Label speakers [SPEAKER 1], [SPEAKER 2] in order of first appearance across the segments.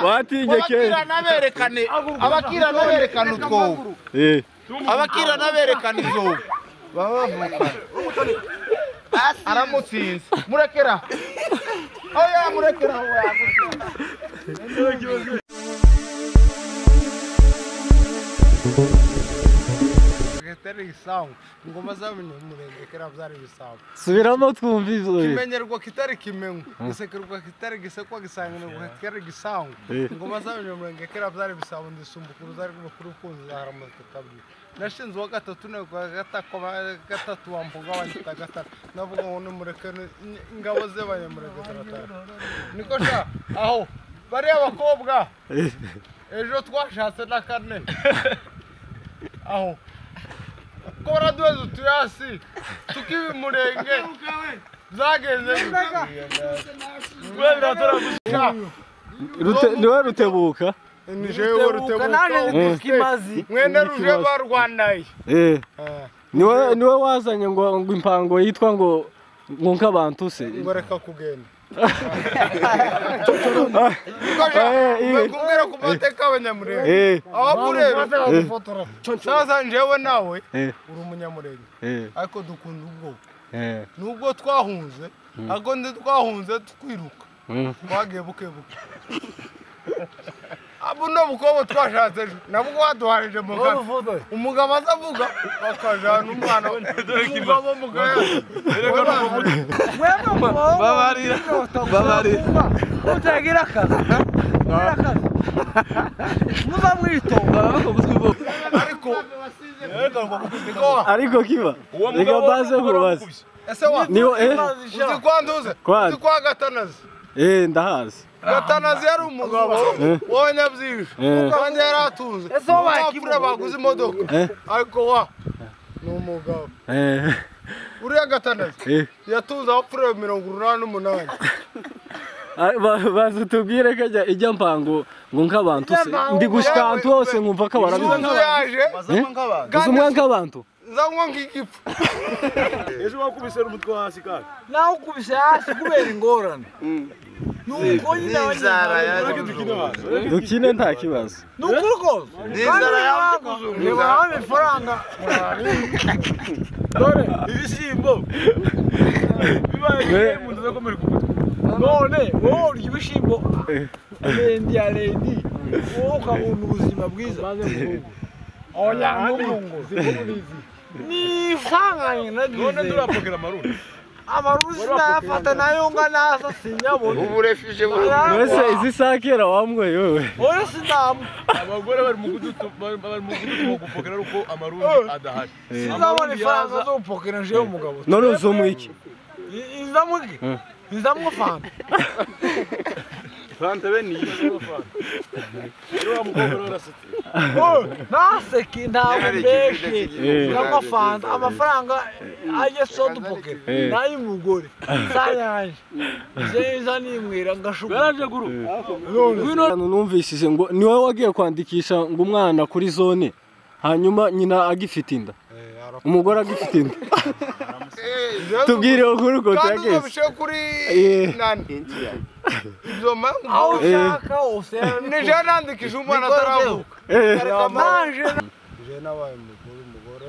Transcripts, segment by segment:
[SPEAKER 1] watinye ke
[SPEAKER 2] abakira naberekane utwo abakira naberekane izo bavuka aramutsinze murekera oya murekera ngoma zabine murengekera byari bisabo
[SPEAKER 1] subiramo twumvize
[SPEAKER 2] kimenyerwa kitari kimengo gisekerwa kitari gisekwa gisangana kitari gisango ngoma zabine murengekera byari bisabo ndisumbukuru zari mukuru kunzi zaramutse kabiri nashinzwe wa gatatu ne kwa gatatu wambuga wandita gatatu navuga ngo murekene ingabo ze banyamurengekera niko sha aho bari abakobwa ejo twashatse na kane aho kora duzo tuyasi tukibi murenge zageze
[SPEAKER 1] niwe rutebuka
[SPEAKER 2] nijewe rutebuka
[SPEAKER 3] kimazi
[SPEAKER 2] mwene ruje barwandaye
[SPEAKER 1] niwe wazanye ngo impango yitwa ngo nk'abantu se
[SPEAKER 2] ngoreka kugenda kumbwira ku mateka abanyamurenge aho kureba sasa njewe nawe uri umunyamurenge ariko dukunda ubwoko nubwo twahunze ariko twahunze twiruka twagiye buke buke abo no bukobo twashatse nabwo waduharije umugabo azavuga bakajana umwana umugabo mugaya
[SPEAKER 1] babarira
[SPEAKER 3] utagira akazi muza mwitonda
[SPEAKER 1] ariko kiba reka baze kubaza
[SPEAKER 2] ese wa uzi kwanduze uzi kwa gatanazi
[SPEAKER 1] ndahazi
[SPEAKER 2] gatanazi yari umugabo w'abanyabyinshi kandi yari atunze abapfura baguze imodoka ariko wa ni umugabo uriya gatanazi yatunze abapfura 88
[SPEAKER 1] bazi tubwire ko ijya mpango ngo nk'abantu se ndi gushika ahantu hose nkumva ko barabizi
[SPEAKER 2] yaje
[SPEAKER 1] uzumwa nk'abantu
[SPEAKER 2] zanywa nk'igifu
[SPEAKER 4] ejo wakubise umutwe hasi kandi
[SPEAKER 3] naho kubise hasi kubera ingorane nuko nyine
[SPEAKER 1] dukine nta kibazo
[SPEAKER 3] nuko
[SPEAKER 2] n'inzara yakuzunguza
[SPEAKER 3] amafaranga
[SPEAKER 4] dore ibishyimbo bibaye mu nzu zakomera ku mutwe
[SPEAKER 3] none wowe urya ibishyimbo rendi ya rendi wowe ukabona ubuzima bwiza oya n'umungo ni ifanganye nagize
[SPEAKER 4] none turapokera amarundi
[SPEAKER 3] amarundi sinayafata nayo nga nasa sinyabona
[SPEAKER 2] uburefije
[SPEAKER 1] wese izi sakera wamwe yowe
[SPEAKER 3] oya sinamu
[SPEAKER 4] abagore bari mu gudutu gupokera uko amarundi adahari
[SPEAKER 3] sinabona ifaranga zo gupokera nje umugabo
[SPEAKER 1] none uzumwiki
[SPEAKER 3] izamwe fanta
[SPEAKER 4] fanta beni
[SPEAKER 3] naseki ntabwo mbeshe n'amafanta amafaranga ajye soda upokera n'ay'umugore zanyanje zeza nimwira ngashuka
[SPEAKER 4] baraje guru
[SPEAKER 1] numvishije ngo niwe wagiye kwandikisha ngo umwana kuri zone hanyuma nyina agifite inda umugore agifite inda tubwire ukuri ko
[SPEAKER 2] cyageze kandi kuri nani ibyo
[SPEAKER 3] aho ushaka hose
[SPEAKER 2] nije nandikije umwana ataravuka
[SPEAKER 3] manje
[SPEAKER 2] je nabaye umugore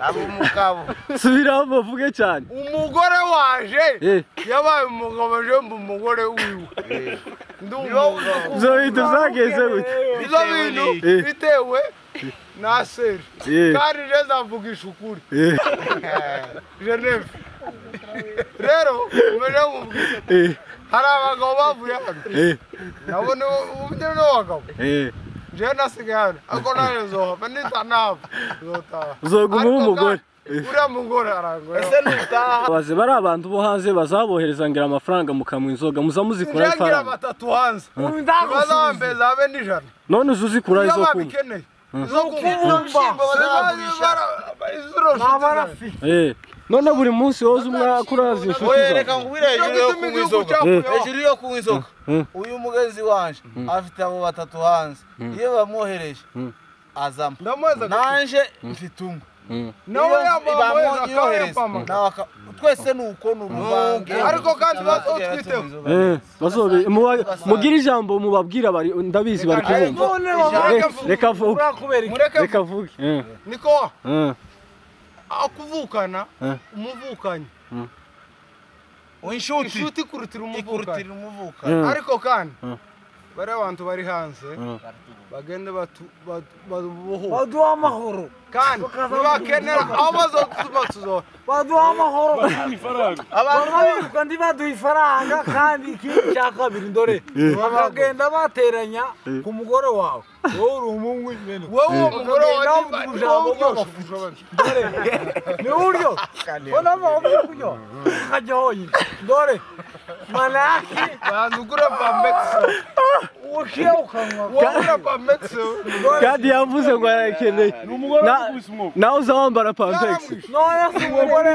[SPEAKER 2] abo umugabo
[SPEAKER 1] subiraho bavuge cyane
[SPEAKER 2] umugore waje yabaye umugabo je mba umugore wiwe
[SPEAKER 1] zo bintu zageze gute
[SPEAKER 2] izo bintu bitewe naseri kandi je zavugisha ukuri Geneve rero umeje mubwira hari abagabo bavuye hano nabone ubugere n'abagabo je nasigaye hano ako nayo zohava nitanava
[SPEAKER 1] uzoguma umugore
[SPEAKER 2] uriya mugore arangwa ese nutaha
[SPEAKER 1] baze bari abantu bo hanze bazabohereza ngira amafaranga mukamwa inzoga muza muzikura
[SPEAKER 2] ifaranga batatu hanze bazambeza abe nijana
[SPEAKER 1] none uzuzikura izo kumva
[SPEAKER 2] zo kumva bazagurisha
[SPEAKER 1] none buri munsi woza umwakuraza inshuti zawe
[SPEAKER 2] reka ngubire hejuru yo kunywa inzoga uyu mugenzi wanje afite abo batatu hanze iyo bamwohereje azama nanje mfite umwe nawe yambaye
[SPEAKER 3] twese nuko nuruvange
[SPEAKER 2] ariko kandi batwiteho
[SPEAKER 1] bazobe mugira ijambo mubabwira bari ndabizi bari kubumva reka vuga reka vuga
[SPEAKER 2] niko akuvukana umuvukanye inshuti kurutira umuvukanye ariko kandi bari abantu bari hanze bagende baduha amahoro kandi bakenera abazo tuzo baduha amahoro abantu kandi baduha ifaranga kandi ikindi cya kabiri ndore bakagenda bateranya ku mugore wawe wowe uri umuhungu nyene wowe umugore wawe ujambo bw'abafusha ndore ni uryo bona mama kuryo kajya hoyi ndore manaki bandugura pambexa ukiye ukanwa wabura pambexa
[SPEAKER 1] kandi yavuze ngo arakeneye nawe uzambara pambex
[SPEAKER 2] none umugore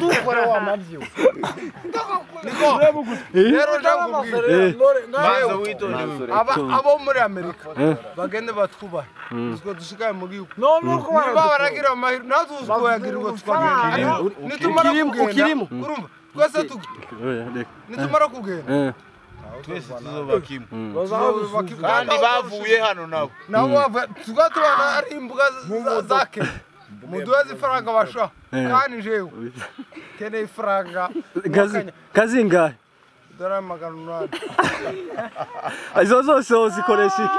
[SPEAKER 2] dukora wa mavyo niko rero
[SPEAKER 3] maze witonde
[SPEAKER 2] abo muri Amerika bagende batwubaha uzwo dushikaye mu gihugu none ko baragira amahiro natuzwo yagirirwa twagenda nitumara kugenda urumva twese nitumara kugenda
[SPEAKER 3] twese tuzobakimwe kandi bavuye hano nabo
[SPEAKER 2] tugatubana ari imbuga zake muduze ifaranga basha kandi jewe kene ifaranga
[SPEAKER 1] kazingahe
[SPEAKER 2] $800
[SPEAKER 1] izo zose uzikoresha iki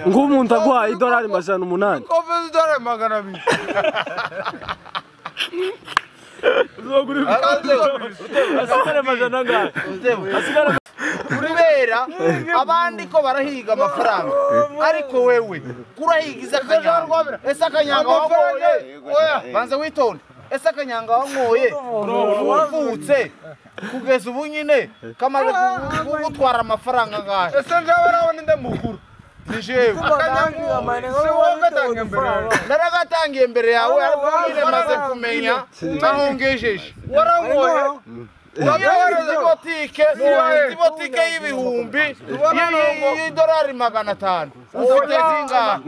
[SPEAKER 1] nk'umuntu agwaye $800
[SPEAKER 2] ko $800
[SPEAKER 3] kubera abandi ko barahiga amafaranga ariko wewe kurahigiza akanyanga ese akanyanga wangoye banza witonde ese akanyanga wangoye uvutse kugeza ubu nyine kamaze gutwara amafaranga ngahe
[SPEAKER 2] ese njawe urabona inde mukuru
[SPEAKER 3] nijewe naragatangiye mbere yawe ariko nyine maze kumenya aho ngejeje
[SPEAKER 2] warangoye
[SPEAKER 3] ibotike y'ibihumbi y'idolari 500 ufite zingahe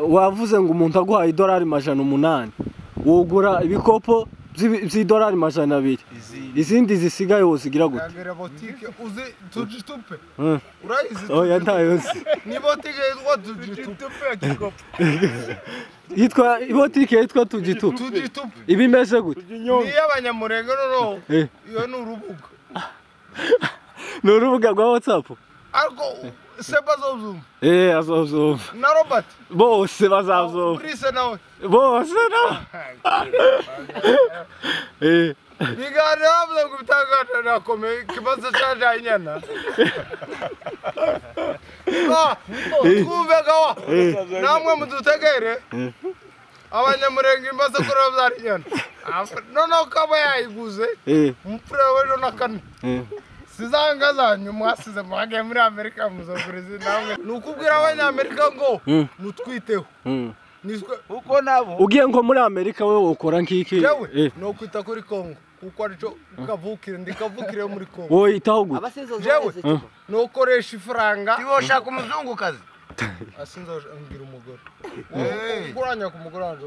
[SPEAKER 1] wavuze ngo umuntu agwaye $800 wogura ibikopo by'idolari 200 izindi zisigaye wozigira gute
[SPEAKER 2] yagira botike uzi tujitupe urayizi
[SPEAKER 1] oya ntayose
[SPEAKER 2] ni botike yitwa tujitupe akikopo
[SPEAKER 1] yitwa ibotike yitwa tujitupe ibimeze gute
[SPEAKER 2] ni y'abanyamurenge no iyo ni urubuga
[SPEAKER 1] ni urubuga rwa WhatsApp
[SPEAKER 2] ariko seba zozum
[SPEAKER 1] azozum
[SPEAKER 2] na Robert
[SPEAKER 1] bose bazazum
[SPEAKER 2] Chris nawe
[SPEAKER 1] bose na
[SPEAKER 2] bigana bamwe kubitangata na kome kibazo cyaje inyana kubega namwe mudutegere abanyamurenge imbazo kuravya inyana none kaba yayiguze umfure we no nakane sizanga zanyu mwasize mwage muri Amerika muzogurize namwe nukubwira abanyamerika ngo mutwiteho niswe
[SPEAKER 3] uko nabo
[SPEAKER 1] ugiye ngo muri Amerika we wokora nkiki
[SPEAKER 2] no kwita kuri Kongo kuko arico kavukire ndikavukire muri Kongo
[SPEAKER 1] wowe itaho gute
[SPEAKER 2] jewe no koresha ifaranga
[SPEAKER 3] tiboshaka umuzungukazi
[SPEAKER 2] asinzo ngira umugore kuranya ku mugore wanje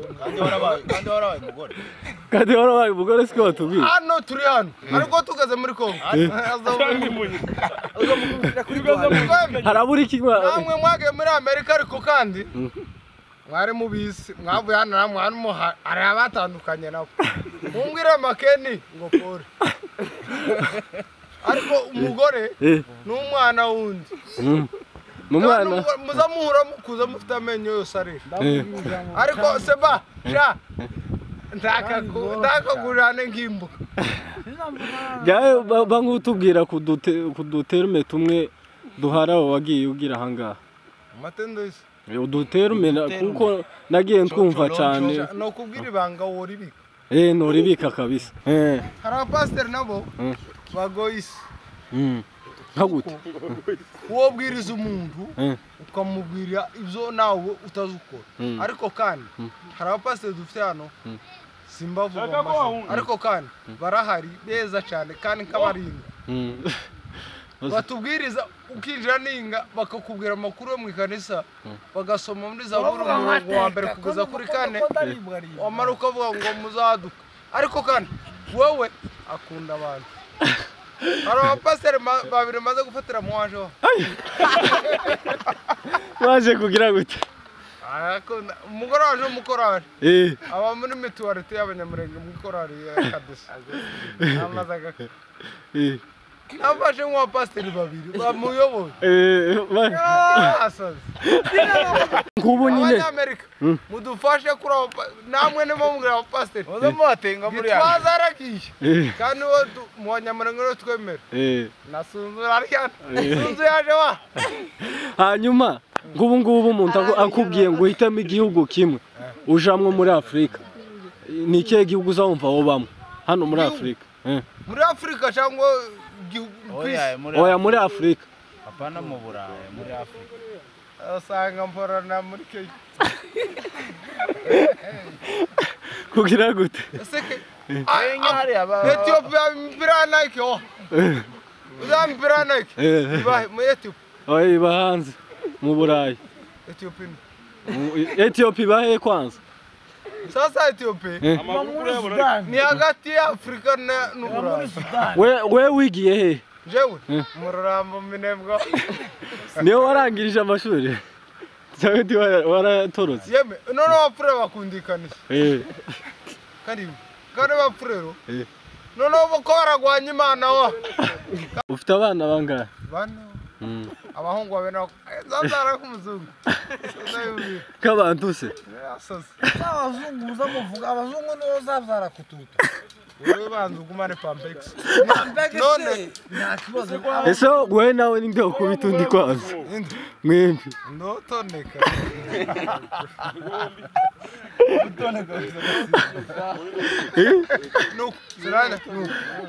[SPEAKER 3] kandi
[SPEAKER 1] warabaye umugore siko batubwiye
[SPEAKER 2] hano turi hano ariko tugeze muri Kongo
[SPEAKER 1] harabura ikigwa
[SPEAKER 2] namwe mwage muri Amerika ariko kandi mwari mubisi mwavuye hano namwe harimo ari abatandukanye nabo mumbwire makeni ngo kore ariko umugore n'umwana wundi
[SPEAKER 1] numwana
[SPEAKER 2] muzamuhura mukuza mufite amenyo yose ari ariko seba sha ndakagurane ngimbuka
[SPEAKER 1] gaye bangutubwira kuduterme tumwe duharaho wagiye ugira hanga
[SPEAKER 2] matendo isi
[SPEAKER 1] uduterme kuko nagiye twumva cyane
[SPEAKER 2] no kubwira ibanga woribika
[SPEAKER 1] noribika kabisa
[SPEAKER 2] hari abapasiteri nabo bagoyisi
[SPEAKER 1] hagute
[SPEAKER 2] wobwiriza umuntu ukamubwira ibyo nawe utazukora ariko kandi hari abapasiteri dufite hano simbavuga ariko kandi barahari beza cyane kandi kabarinda batubwiriza ukinjira ninga bakakubwira amakuru yo mu ikanisa bagasoma muri zaburi umurongo wa mbere kugeza kuri 4 wamara ukavuga ngo muzaduka ariko kandi wowe akunda abantu hari abapasiteri babiri maze gufatira mu waje
[SPEAKER 1] waje kugira gute
[SPEAKER 2] umugore waje umukorari aba muri mituwarite y'abanyamurenge mu korari ya Kadesa amazaga nabashe mu pasiteri babiri bamuyoboye
[SPEAKER 1] ngubu nyine
[SPEAKER 2] Amerika mudufashe kuri namwe ne mumubwira abapasiteri
[SPEAKER 3] muzamubatenga muri ya
[SPEAKER 2] twazarakiye kandi mu banyamurenge no twemera nasunzura arya sunzu yaje wa
[SPEAKER 1] hanyuma ngubu umuntu akubwiye ngo uhitamo igihugu kimwe ujamwe muri Afrika ni ikihe gihugu uzumva wobamo hano muri Afrika
[SPEAKER 2] muri Afrika cyangwa
[SPEAKER 1] oya muri Afrika
[SPEAKER 3] apana mu Burayi muri Afrika
[SPEAKER 2] asanga mporana muri Kenya
[SPEAKER 1] kugira gute
[SPEAKER 2] Ethiopia mbirana iki uzambirana iki mu Ethiopia
[SPEAKER 1] oya bahanze mu Burayi Ethiopia bahe kwanza
[SPEAKER 2] sasa Ethiopia ni hagati ya Afrika n'u Burayi
[SPEAKER 1] we wigiye he
[SPEAKER 2] jewe mururambo minebwa
[SPEAKER 1] niyo warangirije amashuri cyangwa waratorotse
[SPEAKER 2] yeme none wapfure bakundikanisha kandi bapfurero none uko baragwanya Imana wa
[SPEAKER 1] ufite abana bangahe
[SPEAKER 2] bane abahungu babe nako zanzara kumuzungu
[SPEAKER 1] kabantu se
[SPEAKER 2] abazungu uzamuvuga abazungu nibo zabyara kututa wewe banzu gumane Pampex none nakibazo
[SPEAKER 1] ese wowe nawe ninde ukubita undi kwanza mwembi
[SPEAKER 2] ndotoneka no sirana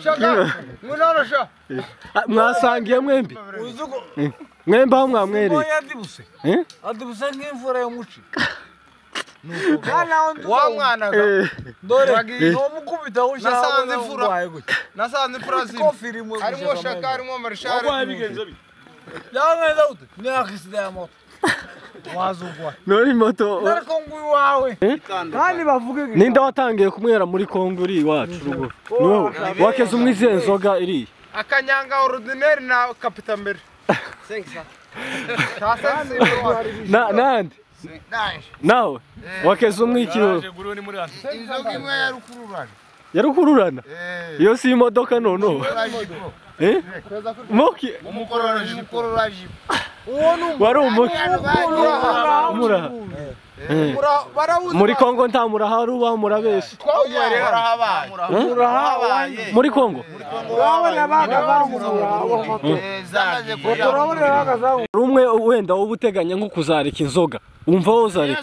[SPEAKER 2] shaka munoro sha
[SPEAKER 1] mwasangiye mwembi mwembi aho mwamwereye
[SPEAKER 2] adibuse nk'imvura yo muci wa mwana dore no mukubita usha nasanze imvura zimwe harimo shaka harimo marshare yawe ni akisida ya moto wazugwa
[SPEAKER 1] nori moto
[SPEAKER 2] narkongu wawe kandi bavuge
[SPEAKER 1] ninde watangiye kumwera muri Kongo uri iwacu rugo niwe wakeze umwiziye nzoga iri
[SPEAKER 2] akanyanga ordinaire na kapitambere 5
[SPEAKER 1] nande nawe wakeze umwikiro
[SPEAKER 2] inzoga imwe
[SPEAKER 1] yarukururana iyo si imodoka nono moki
[SPEAKER 2] umukororaji
[SPEAKER 1] wari umuki muri Kongo nta murahari ubaho murabesha muri Kongo rumwe wenda wowe uteganya nko kuzarika inzoga wumva wozarika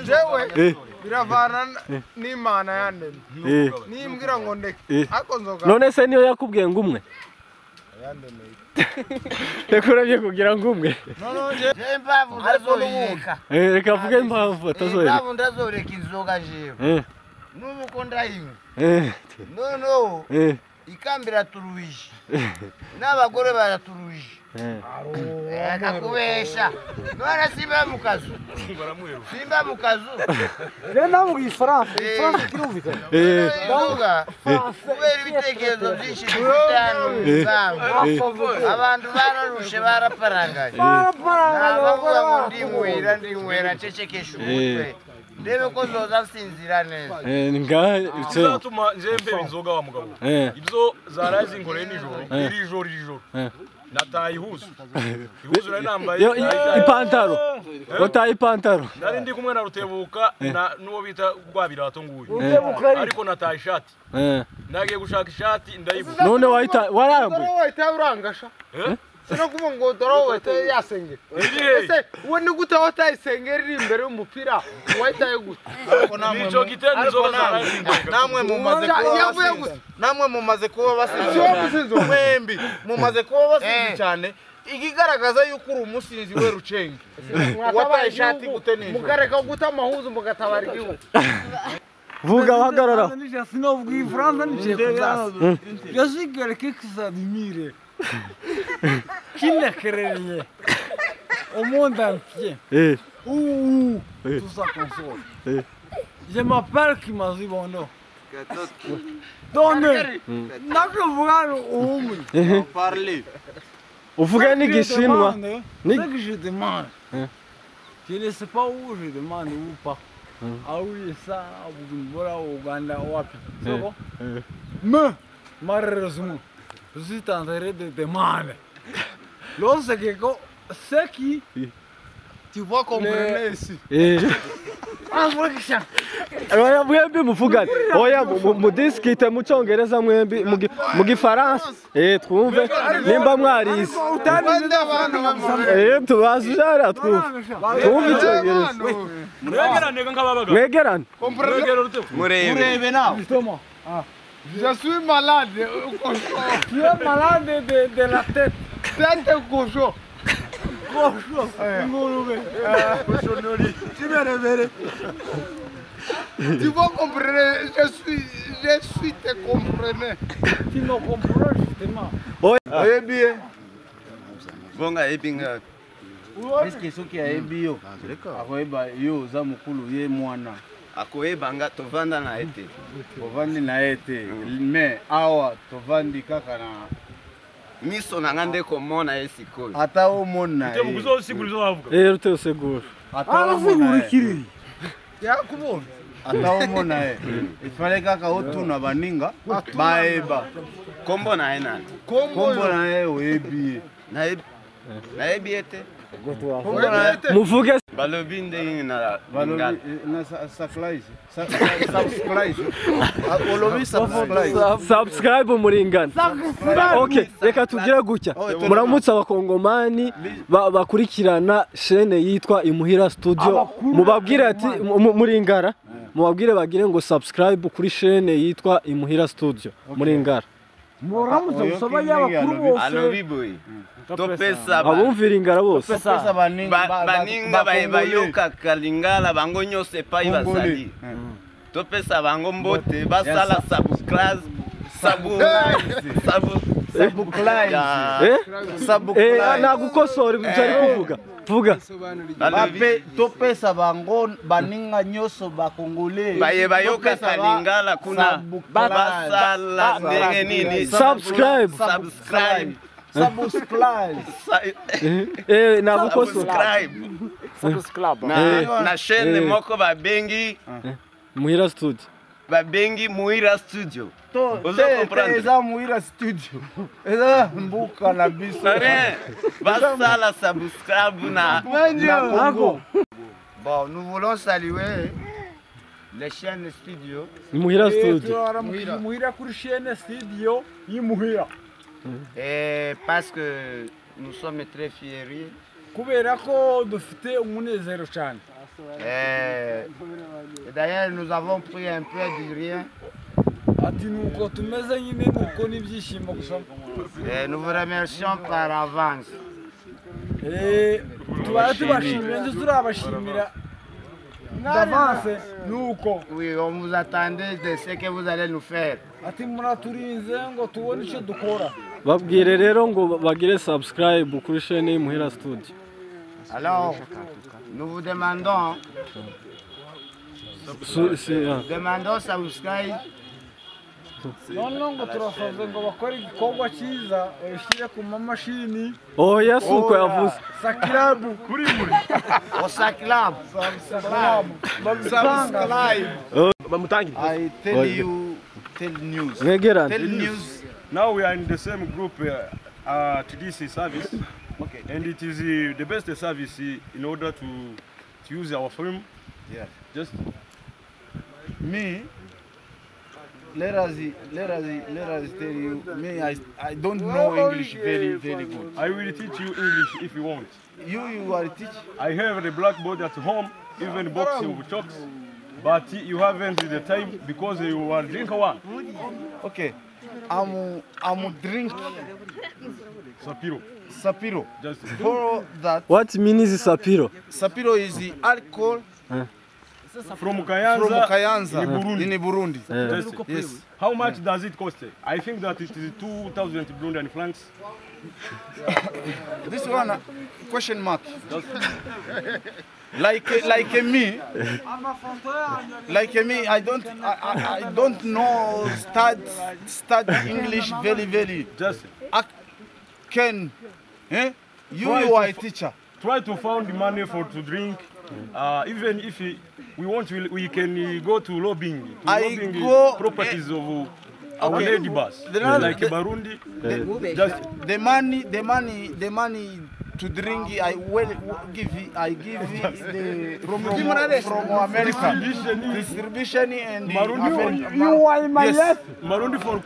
[SPEAKER 2] jewe biravana n'Imana yandemye nimbwira ngo ndeke ako nzoga
[SPEAKER 1] none se niyo yakubwiye ngo umwe yakurabye kugira ngo umwe
[SPEAKER 3] impamvu ndazoreka
[SPEAKER 1] reka vuge impamvu atazoreka
[SPEAKER 3] impamvu ndazoreka inzoga jewe nubu ko ndayinywa no ikambira turuhije n'abagore baraturuje akakubesha none simba mu kazu
[SPEAKER 2] rena mu Ifaransa kirumvikana
[SPEAKER 3] ndavuga kubera ibitekerezo byinshi dufite hano abantu bararushe baraparanganye nabavuga ngo ndinywera ncecekesha umutwe ndebe ko zoza nsinzira neza
[SPEAKER 1] ngahe
[SPEAKER 4] uzatuma njembe inzoga wa mugabo ibyo zarazi ngore nijoro nataye ihuzu rari nambaye
[SPEAKER 1] ipantaro wataye ipantaro
[SPEAKER 4] nari ndi kumwe na Rutebuka n'uwo bita Rwabirato nguyu ariko nataye ishati nagiye gushaka ishati ndayibuze
[SPEAKER 1] none warambuye
[SPEAKER 2] wahita urangasha sino kuvuga ngo doro wahita yasengera ese uwo ni gute watayisengera iri imbere y'umupira wahitaye gute
[SPEAKER 4] nico gitendo zo
[SPEAKER 3] namwe mumaze kuba basinzi mwembi mumaze kuba basinzi cyane ikigaragaza yuko uri umusinzi we Rucenge wataye ishati gute nijoro
[SPEAKER 2] mugareka guta amahuzu mugatabara igihugu
[SPEAKER 1] vuga wahagarara.
[SPEAKER 5] Sinovuga igifaransa niciye ku byasi. Je suis quelqu'un qui s'admire. Qui ne crée rien. Au monde entier. Tout ça console. Je m'appelle Kimazi Bondo. Donc, nakuvuga umwe.
[SPEAKER 3] Parler.
[SPEAKER 1] Uvuga n'igishinwa.
[SPEAKER 5] Ce que je demande. Je ne sais pas où je demande ou pas. Ah oui, ça, Bujumbura, Ouganda, wapi. C'est bon? Mais, malheureusement, je suis en train de demander. Lorsque ce qui...
[SPEAKER 2] Tu vois comprendre ici.
[SPEAKER 1] Oya mwembi muvugane. Oya mudiskite mu cyongereza mwembi mu gifaransa. Twumve nimba mwarize. Tubazujara twumve. Twumve icyongereza.
[SPEAKER 4] Mwegerane nk'ababaga.
[SPEAKER 1] Mwegerane.
[SPEAKER 3] Murebe nawe.
[SPEAKER 2] Je suis malade.
[SPEAKER 5] Tu es malade de la tête.
[SPEAKER 2] Tête cochon. Tu vas comprendre, je suis te comprenez.
[SPEAKER 5] Tu me comprends justement.
[SPEAKER 3] Oyebi. Bonga ebinga. Eske soki ayebi yo. Akoyeba yo za mukulu ye mwana. Akoyebanga tovanda na ete. Tovandi na ete. Mais awa tovandi kaka na miso nanga nde komona esikoyo. Ata omona.
[SPEAKER 4] Te mukuzo sigurizo bavuga.
[SPEAKER 1] Ruteo seguro.
[SPEAKER 3] Ata omona kiri. Ya kubona. Ata omona ifale kaka otuna baninga baeba. Kombo na ena. Kombo na oyebi. Na ebi ete.
[SPEAKER 1] Muvuge
[SPEAKER 3] Balobi ndenge na ngala. Na subscribe. Olobi
[SPEAKER 1] subscribe muringana. Okay, reka tugire gutya. Muramutse abakongomani bakurikirana chaîne yitwa Imuhira Studio. Mubabwire ati muringara. Mubabwire bagire ngo subscribe kuri chaîne yitwa Imuhira Studio. Muringara.
[SPEAKER 5] Muramutse gusaba y'abakuru bose.
[SPEAKER 3] Alobi boy. Topesa
[SPEAKER 1] abumvira ingara bose.
[SPEAKER 3] Topesa baninga bayoka kalingala bango nyose pai basali. Topesa bango mbote basala subscribe.
[SPEAKER 1] Nagukosora byari kuvuga. Vuga.
[SPEAKER 3] Bape topesa bango baninga nyoso bakongole. Bayoka kalingala kuna basala ndenge nini.
[SPEAKER 1] Subscribe.
[SPEAKER 3] Na chaîne moko babengi
[SPEAKER 1] Muhira Studio.
[SPEAKER 3] Babengi Muhira Studio. Ozo comprendre. Eza Muhira Studio. Eza mbuka na biso. Basala subscribe na Congo. Bon, nous voulons saluer les chaînes studio.
[SPEAKER 1] Muhira Studio.
[SPEAKER 5] Muhira kuri chaîne studio y'Imuhira.
[SPEAKER 3] Et parce que nous sommes très fiers.
[SPEAKER 5] Kubera ko dufite umunezero cyane.
[SPEAKER 3] D'ailleurs nous avons pris un peu de rien.
[SPEAKER 5] Ati nuko tumeze nyine nuko nibyishimo gusa.
[SPEAKER 3] Nous vous remercions par avance.
[SPEAKER 5] Tubashimira ndetse turabashimira d'avance nuko.
[SPEAKER 3] Oui, on vous attendait de ce que vous allez nous faire.
[SPEAKER 5] Ati muraturinze ngo tubone icyo dukora.
[SPEAKER 1] Babwire rero ngo bagire subscribe kuri chaîne y'Imuhira Studio.
[SPEAKER 3] Alors, nous vous demandons subscribe.
[SPEAKER 5] Ngo turasaze ngo bakore igikorwa cyiza ushyire ku mamashini.
[SPEAKER 1] Oya suko yavuze.
[SPEAKER 5] Subscribe kuri muri.
[SPEAKER 3] Subscribe. I tell you, tell news. Tell news.
[SPEAKER 4] Now we are in the same group to this service. Okay. And it is the best service in order to use our film.
[SPEAKER 3] Yeah.
[SPEAKER 4] Just
[SPEAKER 3] me. Let us tell you. Me, I don't know English very good.
[SPEAKER 4] I will teach you English if you want.
[SPEAKER 3] You are a teacher.
[SPEAKER 4] I have the blackboard at home, even box of chalks. But you haven't the time because you are drinking one.
[SPEAKER 3] Okay. I'm drink
[SPEAKER 4] Sapiro.
[SPEAKER 3] Sapiro.
[SPEAKER 4] Just
[SPEAKER 3] for that.
[SPEAKER 1] What means Sapiro?
[SPEAKER 3] Sapiro is the alcohol.
[SPEAKER 4] from
[SPEAKER 3] From
[SPEAKER 4] Kayanza.
[SPEAKER 3] Kayanza
[SPEAKER 4] in
[SPEAKER 3] Burundi.
[SPEAKER 4] Yes. How much does it cost? I think that it is 2,000 Burundian francs.
[SPEAKER 3] This one, question mark. Like me, I don't know start English very.
[SPEAKER 4] Just
[SPEAKER 3] Can, you are a teacher.
[SPEAKER 4] try to find the money for to drink. Even if we want, we can go to lobbying properties of our lady bus, like Burundi.
[SPEAKER 3] The money to drink, I give the from America distribution and
[SPEAKER 5] You are in my left.
[SPEAKER 4] Burundi for